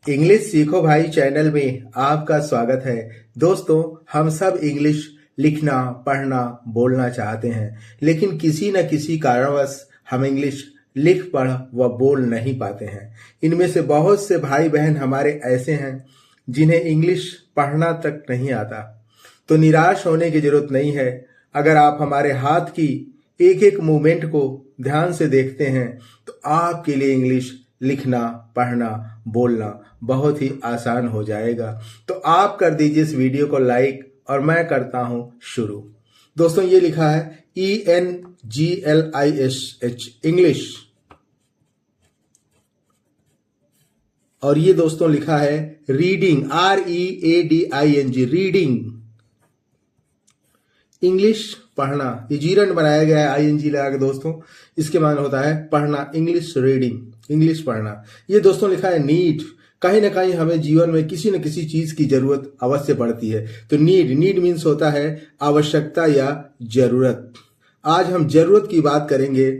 English सीखो भाई channel में आपका स्वागत है। दोस्तों, हम सब इंग्लिश लिखना, पढ़ना, बोलना चाहते हैं, लेकिन किसी न किसी कारणवश हम इंग्लिश लिख, पढ़ व बोल नहीं पाते हैं। इनमें से बहुत से भाई बहन हमारे ऐसे हैं जिन्हें इंग्लिश पढ़ना तक नहीं आता। तो निराश होने की जरूरत नहीं है। अगर आप हमारे हाथ की एक एक मूवमेंट को ध्यान से देखते हैं तो आपके लिए इंग्लिश लिखना, पढ़ना, बोलना बहुत ही आसान हो जाएगा। तो आप कर दीजिए इस वीडियो को लाइक और मैं करता हूं शुरू। दोस्तों, ये लिखा है ENGLISH इंग्लिश, और ये दोस्तों लिखा है रीडिंग READING रीडिंग। इंग्लिश पढ़ना, ये जीरन बनाया गया है ING लगा के दोस्तों। इसके माने होता है पढ़ना, इंग्लिश रीडिंग, इंग्लिश पढ़ना। ये दोस्तों लिखा है नीड। कहीं ना कहीं हमें जीवन में किसी न किसी चीज की जरूरत अवश्य पड़ती है। तो नीड मीन्स होता है आवश्यकता या जरूरत। आज हम जरूरत की बात करेंगे।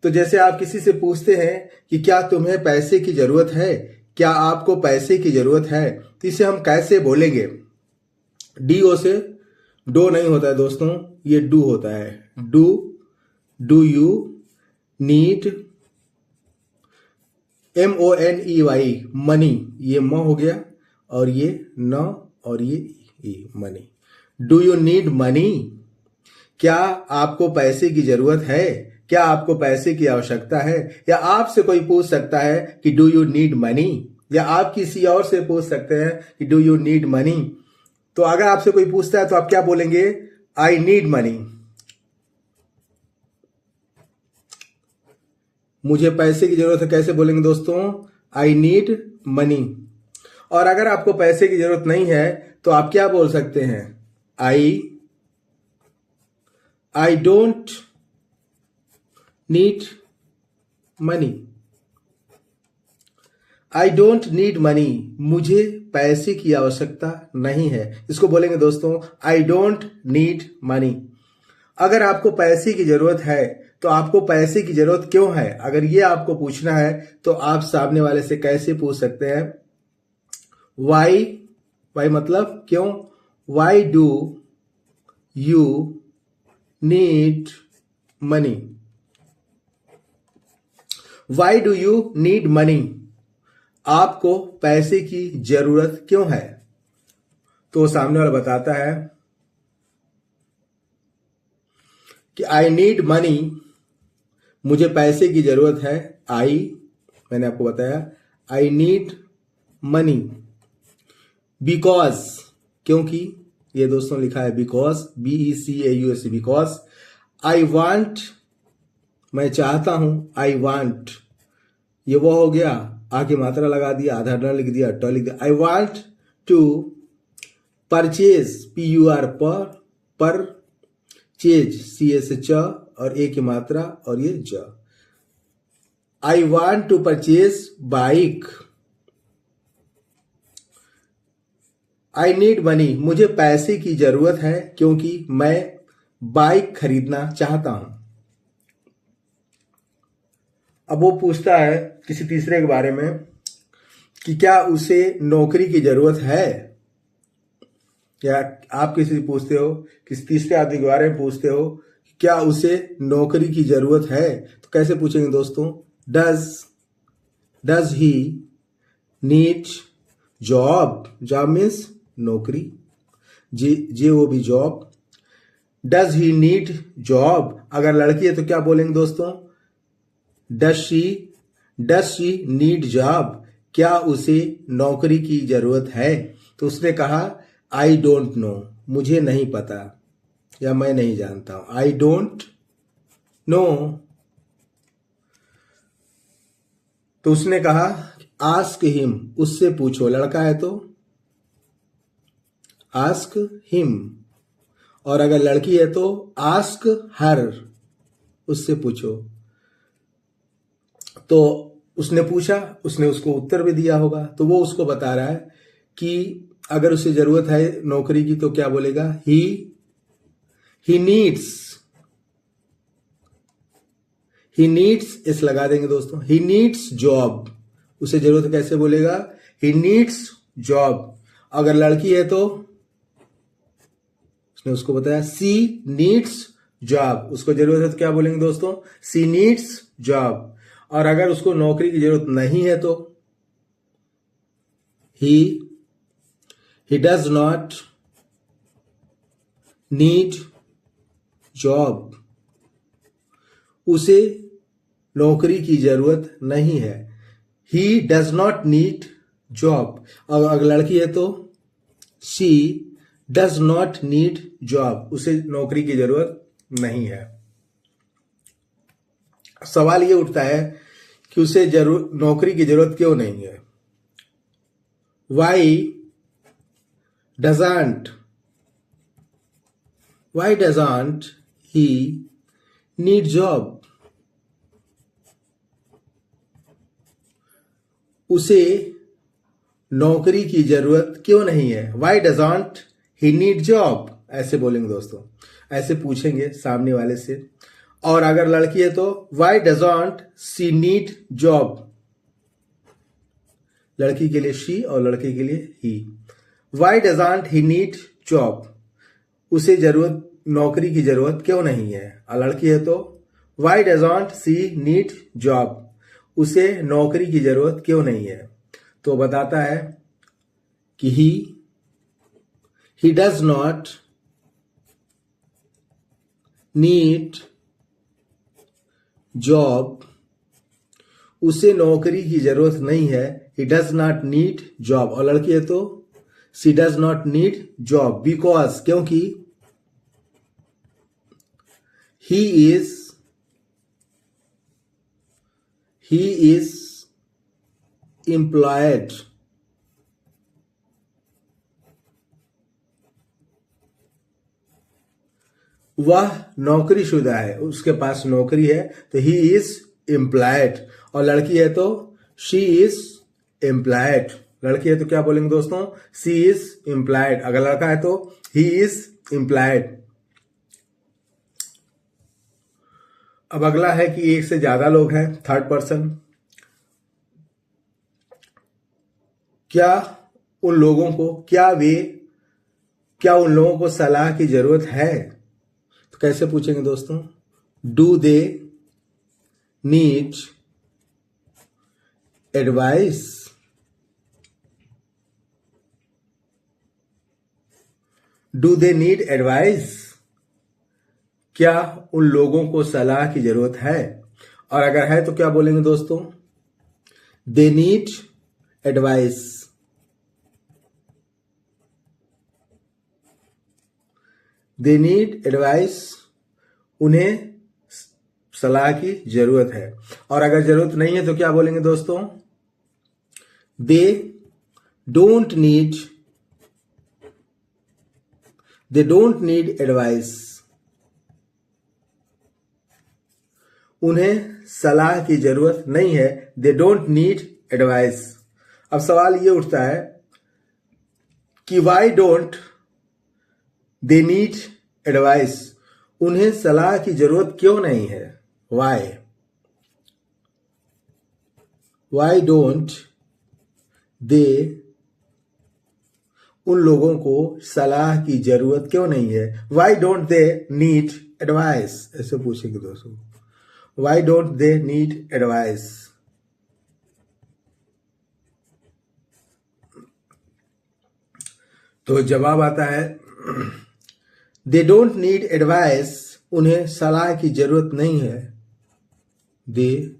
तो जैसे आप किसी से पूछते हैं कि क्या तुम्हें पैसे की जरूरत है, क्या आपको पैसे की जरूरत है, तो इसे हम कैसे बोलेंगे? DO से डो नहीं होता है दोस्तों, ये डू होता है। Do you need, MONEY money, ये म हो गया और ये न और ये E, money. Do you need money? क्या आपको पैसे की जरूरत है? क्या आपको पैसे की आवश्यकता है? या आपसे कोई पूछ सकता है कि डू यू नीड मनी, या आप किसी और से पूछ सकते हैं कि डू यू नीड मनी। तो अगर आपसे कोई पूछता है तो आप क्या बोलेंगे? आई नीड मनी, मुझे पैसे की जरूरत है। कैसे बोलेंगे दोस्तों? आई नीड मनी। और अगर आपको पैसे की जरूरत नहीं है तो आप क्या बोल सकते हैं? I don't need money. I don't need money, मुझे पैसे की आवश्यकता नहीं है। इसको बोलेंगे दोस्तों आई डोंट नीड मनी। अगर आपको पैसे की जरूरत है तो आपको पैसे की जरूरत क्यों है, अगर ये आपको पूछना है तो आप सामने वाले से कैसे पूछ सकते हैं? वाई मतलब क्यों। Why do you need money? Why do you need money, आपको पैसे की जरूरत क्यों है? तो सामने वाला बताता है कि आई नीड मनी, मुझे पैसे की जरूरत है। मैंने आपको बताया आई नीड मनी बिकॉज, क्योंकि, ये दोस्तों लिखा है because, BECAUS, because. I want, मैं चाहता हूं। आई वांट, ये वो हो गया, आगे मात्रा लगा दिया, आधा न लिख दिया, ट लिख दिया। I want to purchase, PUR purchase, CS च और ए की मात्रा और ये ज। I want to purchase bike. I need money, मुझे पैसे की जरूरत है क्योंकि मैं बाइक खरीदना चाहता हूं। अब वो पूछता है किसी तीसरे के बारे में कि क्या उसे नौकरी की जरूरत है, या आप किसी से पूछते हो, किसी तीसरे आदमी के बारे में पूछते हो क्या उसे नौकरी की जरूरत है, तो कैसे पूछेंगे दोस्तों? Does he need job. Job means नौकरी, जे वो भी job. Does he need job, अगर लड़की है तो क्या बोलेंगे दोस्तों? डज शी नीड जॉब, क्या उसे नौकरी की जरूरत है? तो उसने कहा आई डोंट नो, मुझे नहीं पता या मैं नहीं जानता हूं। I don't know. तो उसने कहा आस्क हिम, उससे पूछो। लड़का है तो आस्क हिम, और अगर लड़की है तो आस्क हर, उससे पूछो। तो उसने पूछा, उसने उसको उत्तर भी दिया होगा, तो वो उसको बता रहा है कि अगर उसे जरूरत है नौकरी की तो क्या बोलेगा? ही नीड्स, इस लगा देंगे दोस्तों। ही नीड्स जॉब, उसे जरूरत कैसे बोलेगा? He needs job. अगर लड़की है तो उसने उसको बताया सी नीड्स जॉब, उसको जरूरत है तो क्या बोलेंगे दोस्तों? सी नीड्स जॉब। और अगर उसको नौकरी की जरूरत नहीं है तो he does not need job, उसे नौकरी की जरूरत नहीं है। He does not need job. और अगर लड़की है तो she does not need job, उसे नौकरी की जरूरत नहीं है। सवाल ये उठता है कि उसे नौकरी की जरूरत क्यों नहीं है? Why doesn't he need job, उसे नौकरी की जरूरत क्यों नहीं है? Why doesn't he need job, ऐसे बोलेंगे दोस्तों, ऐसे पूछेंगे सामने वाले से। और अगर लड़की है तो why doesn't she need job, लड़की के लिए शी और लड़के के लिए he. Why doesn't he need job, उसे नौकरी की जरूरत क्यों नहीं है? और लड़की है तो why doesn't she need job, उसे नौकरी की जरूरत क्यों नहीं है? तो बताता है कि he does not need job, उसे नौकरी की जरूरत नहीं है। He does not need job. और लड़की है तो she does not need job because, क्योंकि ही इज एम्प्लॉयड, वह नौकरीशुदा है, उसके पास नौकरी है, तो ही इज एम्प्लॉयड। और लड़की है तो शी इज एम्प्लॉयड। लड़की है तो क्या बोलेंगे दोस्तों? She is employed. अगर लड़का है तो ही इज एम्प्लॉयड। अब अगला है कि एक से ज्यादा लोग हैं, थर्ड पर्सन। क्या उन लोगों को सलाह की जरूरत है? तो कैसे पूछेंगे दोस्तों? Do they need advice? Do they need advice? क्या उन लोगों को सलाह की जरूरत है? और अगर है तो क्या बोलेंगे दोस्तों? They need advice. They need advice, उन्हें सलाह की जरूरत है। और अगर जरूरत नहीं है तो क्या बोलेंगे दोस्तों? दे डोंट नीड एडवाइस, उन्हें सलाह की जरूरत नहीं है। They don't need advice. अब सवाल ये उठता है कि why don't they need advice, उन्हें सलाह की जरूरत क्यों नहीं है? वाई डोंट दे, उन लोगों को सलाह की जरूरत क्यों नहीं है? Why don't they need advice, ऐसे पूछेंगे दोस्तों। Why don't they need advice? तो जवाब आता है दे डोंट नीड एडवाइस, उन्हें सलाह की जरूरत नहीं है। दे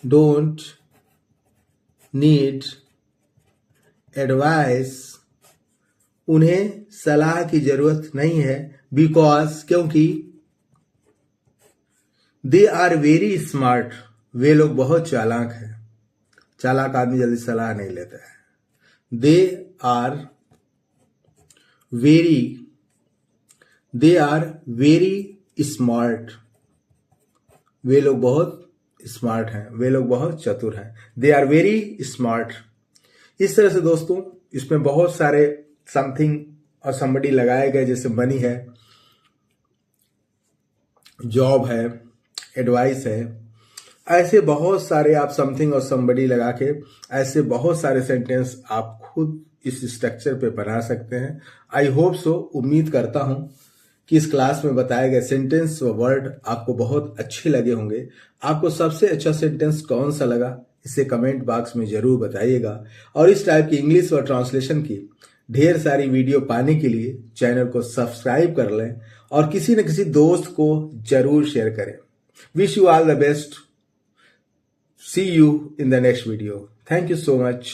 डोंट नीड एडवाइस, उन्हें सलाह की जरूरत नहीं है। बिकॉज, क्योंकि दे आर वेरी स्मार्ट, वे लोग बहुत चालाक हैं। चालाक आदमी जल्दी सलाह नहीं लेता है। दे आर वेरी स्मार्ट, वे लोग बहुत स्मार्ट हैं, वे लोग बहुत चतुर हैं। They are very smart. इस तरह से दोस्तों इसमें बहुत सारे समथिंग और समबडी लगाए गए, जैसे मनी है, जॉब है, एडवाइस है, ऐसे बहुत सारे आप समथिंग और समबडी लगा के ऐसे बहुत सारे सेंटेंस आप खुद इस स्ट्रक्चर पे बना सकते हैं। आई होप सो, उम्मीद करता हूं कि इस क्लास में बताए गए सेंटेंस व वर्ड आपको बहुत अच्छे लगे होंगे। आपको सबसे अच्छा सेंटेंस कौन सा लगा इसे कमेंट बॉक्स में जरूर बताइएगा। और इस टाइप की इंग्लिश व ट्रांसलेशन की ढेर सारी वीडियो पाने के लिए चैनल को सब्सक्राइब कर लें और किसी न किसी दोस्त को जरूर शेयर करें। Wish you all the best. See you in the next video. Thank you so much.